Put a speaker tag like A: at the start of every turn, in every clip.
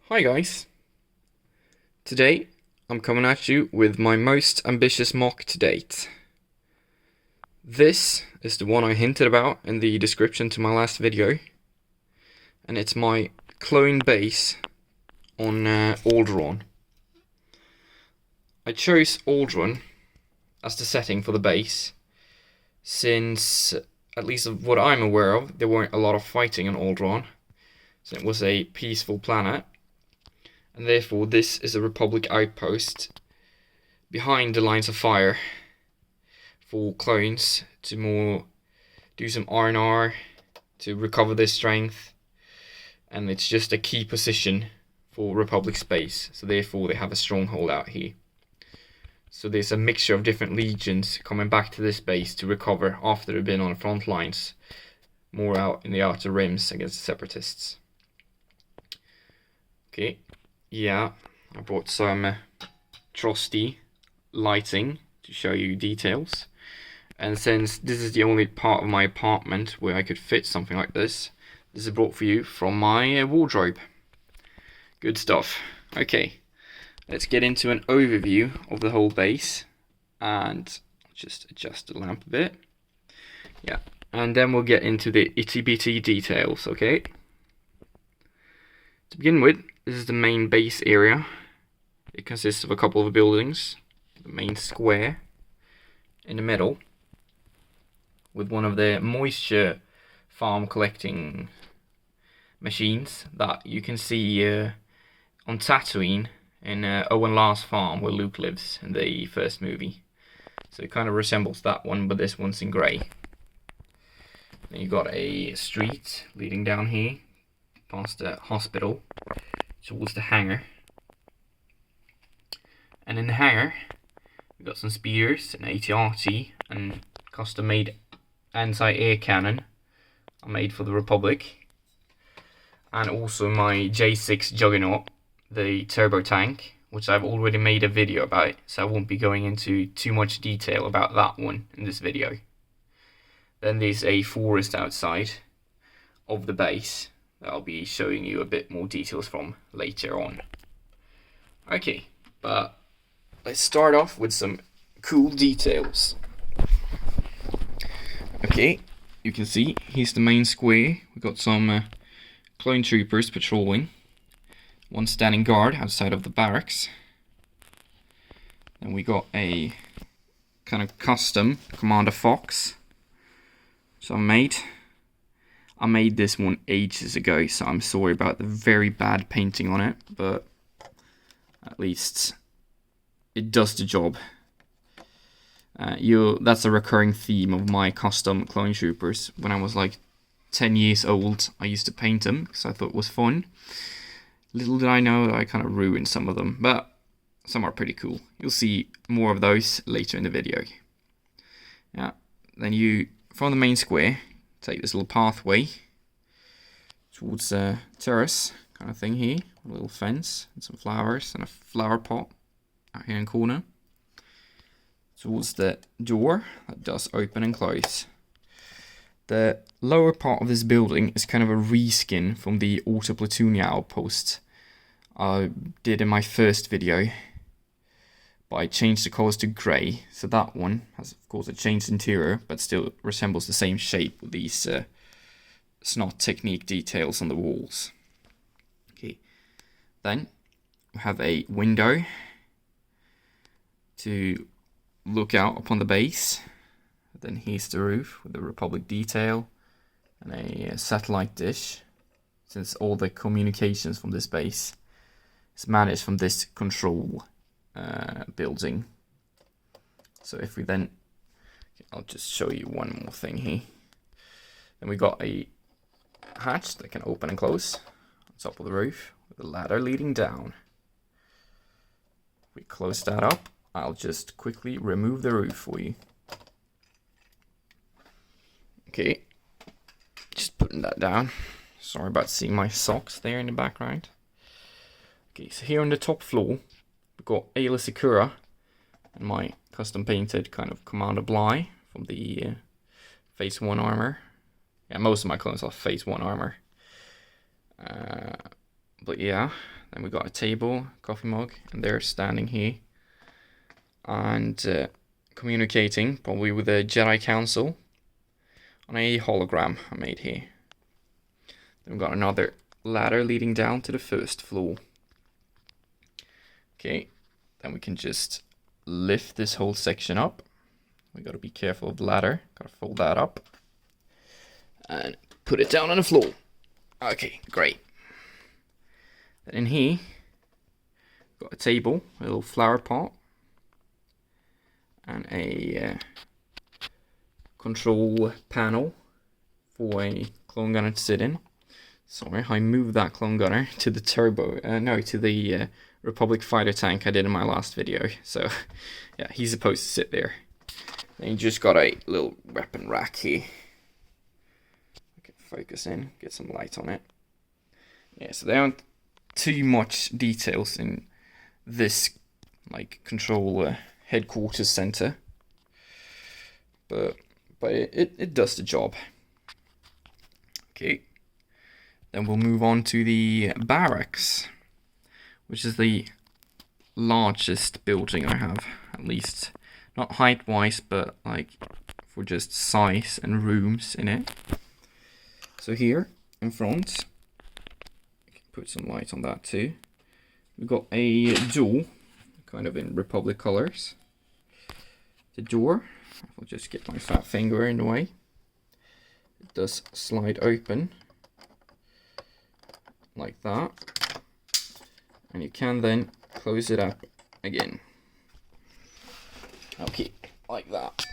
A: Hi guys, today I'm coming at you with my most ambitious mock to date. This is the one I hinted about in the description to my last video, and it's my clone base on Aldeeran. I chose Aldeeran as the setting for the base since, at least of what I'm aware of, there weren't a lot of fighting on Aldeeran, so it was a peaceful planet. And therefore this is a Republic outpost behind the lines of fire for clones to more do some R&R to recover their strength, and it's just a key position for Republic space, so therefore they have a stronghold out here. So there's a mixture of different legions coming back to this base to recover after they've been on the front lines, more out in the outer rims against the separatists. Okay. Yeah, I brought some trusty lighting to show you details. And since this is the only part of my apartment where I could fit something like this is brought for you from my wardrobe. Good stuff. Okay, let's get into an overview of the whole base. And just adjust the lamp a bit. Yeah, and then we'll get into the itty bitty details, okay? To begin with, this is the main base area. It consists of a couple of buildings. The main square in the middle, with one of the moisture farm collecting machines that you can see on Tatooine in Owen Lars farm where Luke lives in the first movie. So it kind of resembles that one, but this one's in grey. Then you got a street leading down here past the hospital towards the hangar. And in the hangar, we've got some spears, an AT-RT, and custom-made anti-air cannon are made for the Republic. And also my J6 Juggernaut, the turbo tank, which I've already made a video about, so I won't be going into too much detail about that one in this video. Then there's a forest outside of the base that I'll be showing you a bit more details from later on. Okay, but let's start off with some cool details. Okay, you can see here's the main square. We've got some clone troopers patrolling. One standing guard outside of the barracks. Then we got a kind of custom Commander Fox. So I made this one ages ago, so I'm sorry about the very bad painting on it, but at least it does the job. That's a recurring theme of my custom clone troopers. When I was like 10 years old, I used to paint them because I thought it was fun. Little did I know that I kind of ruined some of them, but some are pretty cool. You'll see more of those later in the video. Yeah, then you, from the main square, take this little pathway towards a terrace kind of thing here. A little fence and some flowers and a flower pot out here in the corner. Towards the door that does open and close. The lower part of this building is kind of a reskin from the Auto Platoonia outpost I did in my first video. But I changed the colors to grey, so that one has of course a changed interior, but still resembles the same shape with these snot technique details on the walls. Okay, then we have a window to look out upon the base. Then here's the roof with the Republic detail and a satellite dish, since all the communications from this base is managed from this control building. So if we then, I'll just show you one more thing here. Then we got a hatch that can open and close on top of the roof with a ladder leading down. If we close that up, I'll just quickly remove the roof for you. Okay, just putting that down. Sorry about seeing my socks there in the background. Okay, so here on the top floor, we've got Ayla Secura and my custom painted kind of Commander Bly from the Phase 1 armor. Yeah, most of my clones have Phase 1 armor. But yeah, Then we got a table, coffee mug, and they're standing here and communicating, probably with the Jedi Council, on a hologram I made here. Then we've got another ladder leading down to the first floor. Okay, then we can just lift this whole section up. We gotta be careful of the ladder. Gotta fold that up and put it down on the floor. Okay, great. Then in here, got a table, a little flower pot, and a control panel for a clone gunner to sit in. Sorry, I moved that clone gunner to the to the Republic fighter tank I did in my last video. So, yeah, he's supposed to sit there. Then you just got a little weapon rack here. Okay, focus in, get some light on it. Yeah, so there aren't too much details in this like control headquarters center, but it does the job. Okay, then we'll move on to the barracks, which is the largest building I have, at least not height wise, but like for just size and rooms in it. So here in front, put some light on that too. We've got a door, kind of in Republic colors. The door, I'll just get my fat finger in the way. It does slide open like that, and you can then close it up again. Okay, like that.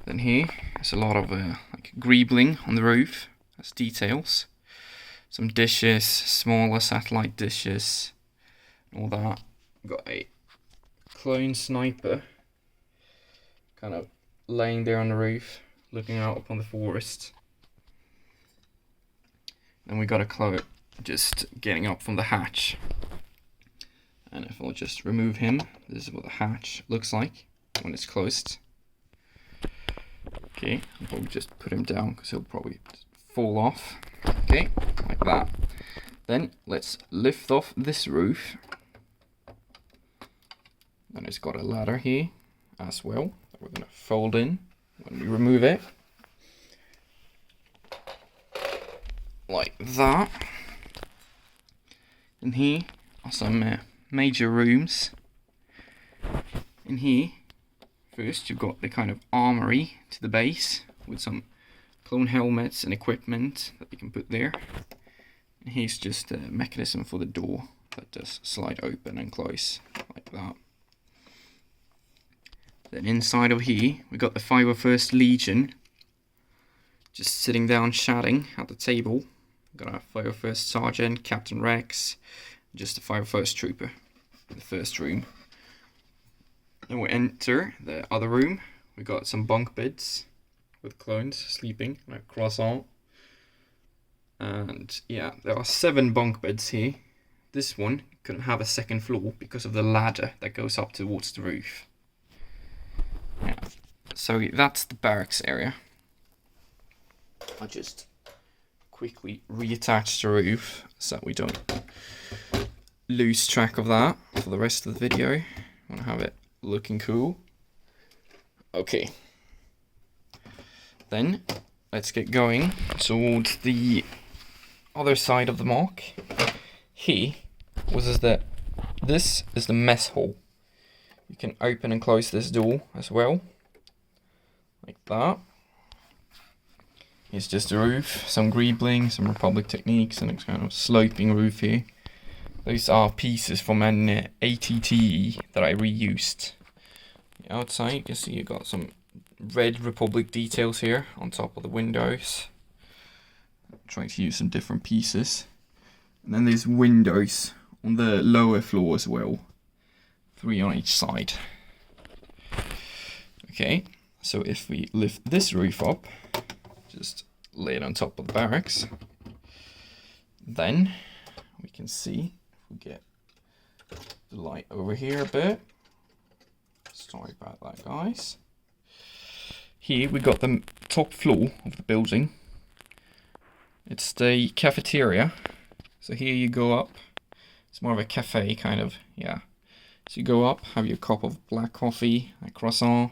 A: Then here, there's a lot of like greebling on the roof. That's details. Some dishes, smaller satellite dishes, all that. Got a clone sniper, kind of laying there on the roof, looking out upon the forest. Then we got a clone just getting up from the hatch. And if I'll just remove him, this is what the hatch looks like when it's closed. Okay, I'll probably just put him down because he'll probably fall off. Okay, like that. Then let's lift off this roof. And it's got a ladder here as well that we're going to fold in when we remove it. Like that. In here are some major rooms. In here, first you've got the kind of armory to the base with some clone helmets and equipment that you can put there. And here's just a mechanism for the door that does slide open and close like that. Then inside of here we got the 501st Legion just sitting down chatting at the table. Got our 501st Sergeant, Captain Rex, just a 501st Trooper in the first room. Then we enter the other room. We got some bunk beds with clones sleeping like croissant. And yeah, there are 7 bunk beds here. This one couldn't have a second floor because of the ladder that goes up towards the roof. Yeah, so that's the barracks area. I'll just quickly reattach the roof so that we don't lose track of that for the rest of the video. I want to have it looking cool. Okay. Then let's get going towards the other side of the mark. Here this is the mess hall. You can open and close this door as well, like that. It's just a roof, some greebling, some Republic techniques, and it's kind of sloping roof here. Those are pieces from an ATT that I reused. Outside, you can see you got some red Republic details here on top of the windows. I'm trying to use some different pieces. And then there's windows on the lower floor as well. 3 on each side. Okay, so if we lift this roof up, just lay it on top of the barracks, then we can see, if we get the light over here a bit. Sorry about that, guys. Here we got the top floor of the building. It's the cafeteria. So here you go up. It's more of a cafe kind of, yeah. So you go up, have your cup of black coffee, a croissant,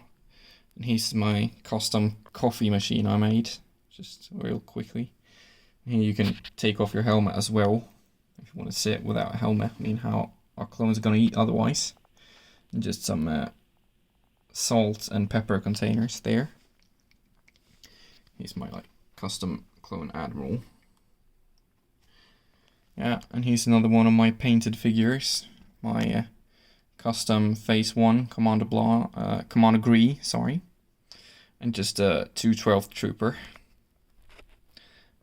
A: and here's my custom coffee machine I made, just real quickly. And here you can take off your helmet as well, if you want to sit without a helmet. I mean, how our clones are going to eat otherwise. And just some salt and pepper containers there. Here's my custom clone admiral. Yeah, and here's another one of my painted figures. My custom Phase 1 Commander Gree, sorry. And just a 212th Trooper.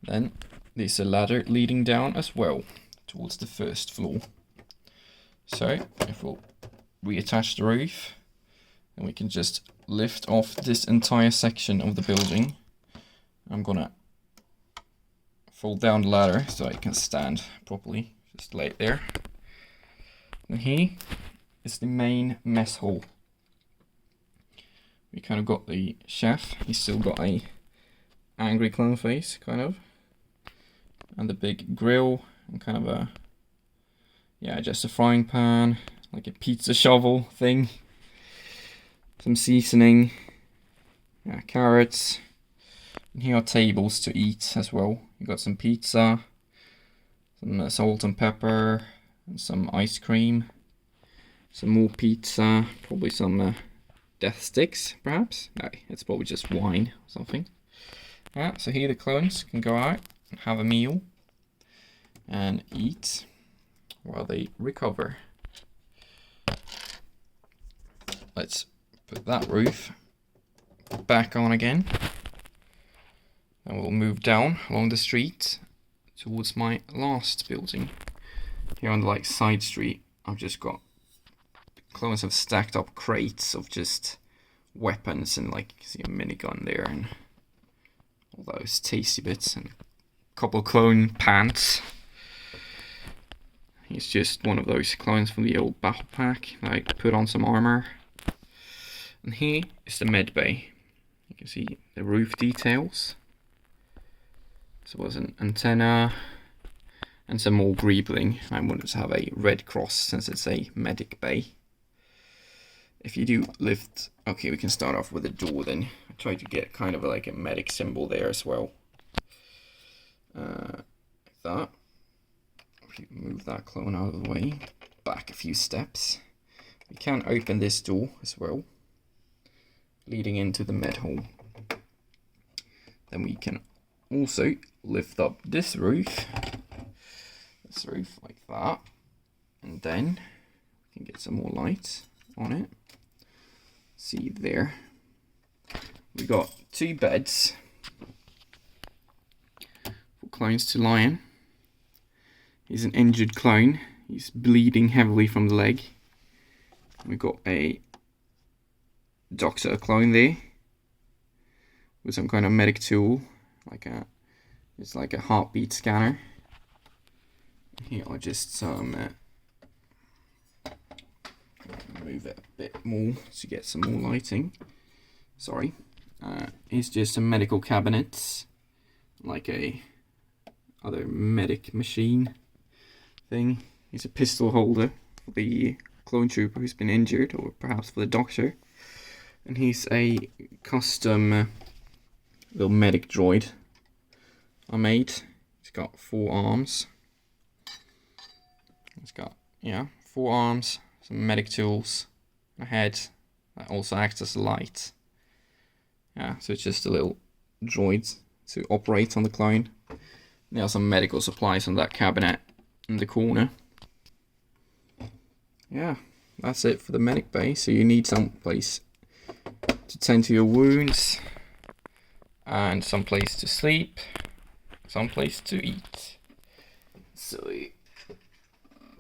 A: Then there's a ladder leading down as well towards the first floor. So if we'll reattach the roof, then we can just lift off this entire section of the building. I'm gonna fold down the ladder so I can stand properly. Just lay it there. And here is the main mess hall. We kind of got the chef. He's still got a angry clown face, kind of. And the big grill and kind of a, yeah, just a frying pan, like a pizza shovel thing. Some seasoning, yeah, carrots. And here are tables to eat as well. You got some pizza, some salt and pepper, and some ice cream, some more pizza, probably some death sticks, perhaps. No, it's probably just wine or something. Yeah, so here the clones can go out and have a meal and eat while they recover. Let's put that roof back on again. And we'll move down along the street towards my last building. Here on the side street, I've just got clones have stacked up crates of just weapons and you see a minigun there and all those tasty bits and a couple clone pants. He's just one of those clones from the old battle pack. Put on some armor. And here is the med bay. You can see the roof details. So it was an antenna and some more greebling. I wanted to have a red cross since it's a medic bay. If you do lift, okay, we can start off with a door then. I tried to get kind of a medic symbol there as well. Like that. Move that clone out of the way. Back a few steps. We can open this door as well, leading into the med hall. Then we can also lift up this roof like that, and then we can get some more light on it. See there, we got 2 beds for clones to lie in. He's an injured clone, he's bleeding heavily from the leg. We got a doctor clone there with some kind of medic tool, it's like a heartbeat scanner. Here are just some move it a bit more to get some more lighting. Sorry. Here's just some medical cabinets, like a other medic machine thing. Here's a pistol holder for the clone trooper who's been injured, or perhaps for the doctor. And he's a custom little medic droid I made. He's got 4 arms. It's got, 4 arms, some medic tools, a head that also acts as a light. Yeah, so it's just a little droid to operate on the clone. There are some medical supplies on that cabinet in the corner. Yeah, that's it for the medic bay. So you need some place to tend to your wounds, and some place to sleep, some place to eat. So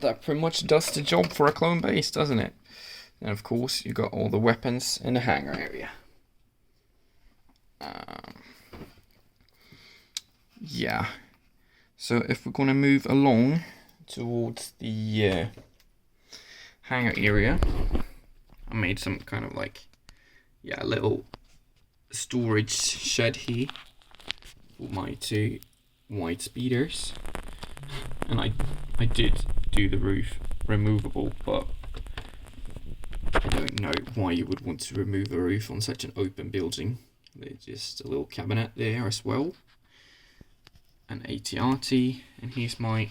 A: that pretty much does the job for a clone base, doesn't it? And of course, you got all the weapons in the hangar area. Yeah. So if we're going to move along towards the hangar area, I made some kind of little storage shed here for my 2 white speeders, and I did do the roof removable, but I don't know why you would want to remove a roof on such an open building. There's just a little cabinet there as well, an ATRT, and here's my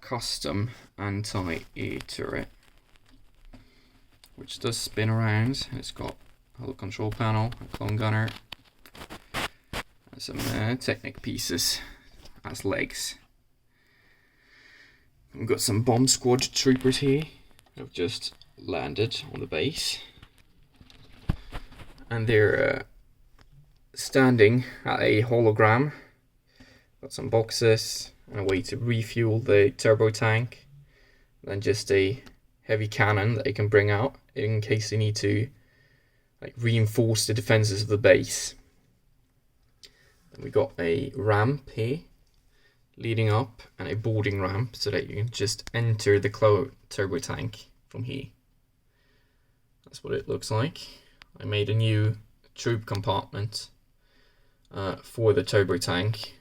A: custom anti-air turret, which does spin around. It's got a little control panel, a clone gunner, and some Technic pieces as legs. We've got some bomb squad troopers here who have just landed on the base, and they're standing at a hologram. Got some boxes and a way to refuel the turbo tank, then just a heavy cannon that they can bring out in case they need to like reinforce the defenses of the base. Then we got a ramp here leading up, and a boarding ramp so that you can just enter the turbo tank from here. That's what it looks like. I made a new troop compartment for the turbo tank,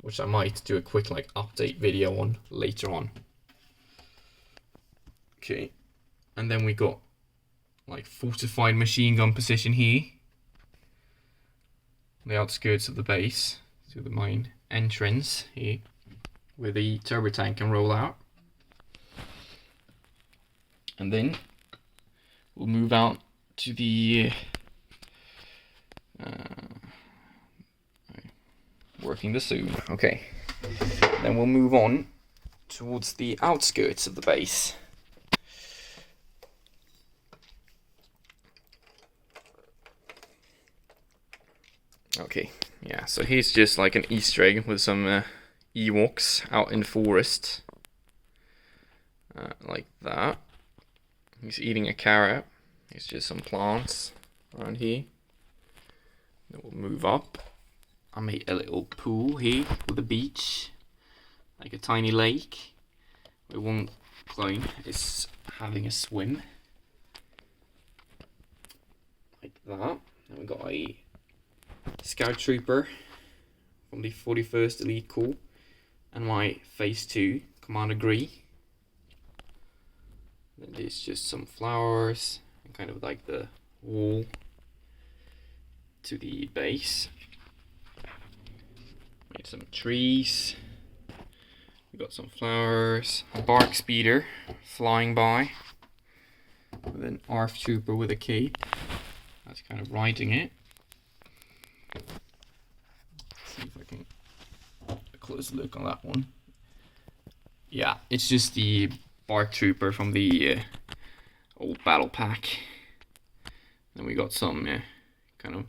A: which I might do a quick like update video on later on. Okay, and then we got like fortified machine gun position here, the outskirts of the base, to the main entrance here, where the turbo tank can roll out. And then we'll move out to the working the zoom. Okay, then we'll move on towards the outskirts of the base. Okay, yeah, so here's just like an Easter egg with some Ewoks out in the forest. Like that. He's eating a carrot. Here's just some plants around here. Then we'll move up. I made a little pool here with a beach, like a tiny lake, where one clone is having a swim. Like that. Then we got a Scout Trooper from the 41st Elite Corps and my Phase 2 Commander Gree. Then there's just some flowers and kind of like the wall to the base. Made some trees. We got some flowers. A Barracks speeder flying by with an ARF Trooper with a cape. That's kind of riding it. See if I can get a close look on that one. Yeah, it's just the Bark Trooper from the old battle pack. Then we got some kind of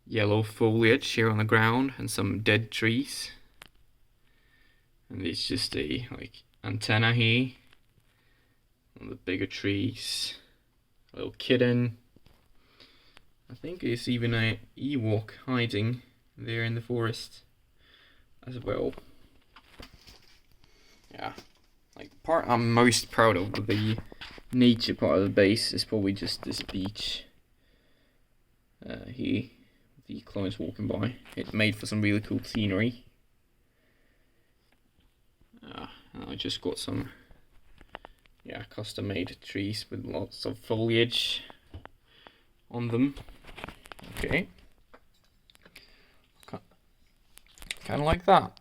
A: yellow foliage here on the ground and some dead trees. And there's just a like antenna here on the bigger trees. A little kitten. I think there's even a Ewok hiding there in the forest as well. Yeah, like the part I'm most proud of the nature part of the base is probably just this beach here, the clones walking by. It's made for some really cool scenery. And I just got some custom made trees with lots of foliage on them. Okay, kind of like that.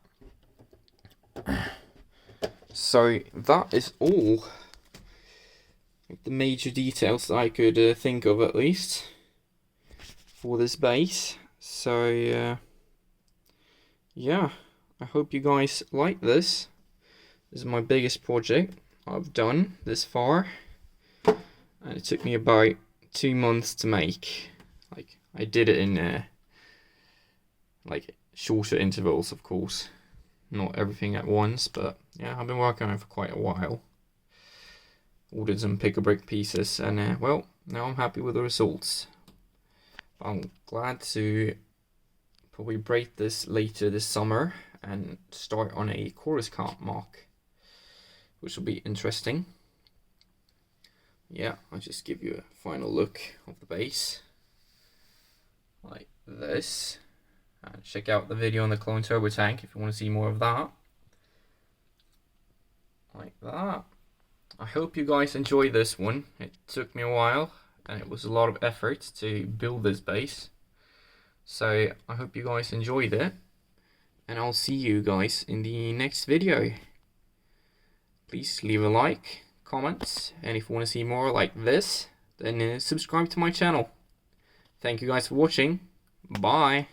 A: So that is all the major details that I could think of, at least, for this base. So yeah, I hope you guys like this. This is my biggest project I've done this far, and it took me about 2 months to make. Like, I did it in like shorter intervals, of course, not everything at once, but yeah, I've been working on it for quite a while. Ordered some pick-a-brick pieces, and well, now I'm happy with the results. I'm glad to probably break this later this summer and start on a chorus count mark, which will be interesting. Yeah, I'll just give you a final look of the base, like this. And check out the video on the clone turbo tank if you want to see more of that. Like that. I hope you guys enjoyed this one. It took me a while and it was a lot of effort to build this base. So I hope you guys enjoyed it. And I'll see you guys in the next video. Please leave a like, comment, and if you want to see more like this, then subscribe to my channel. Thank you guys for watching. Bye.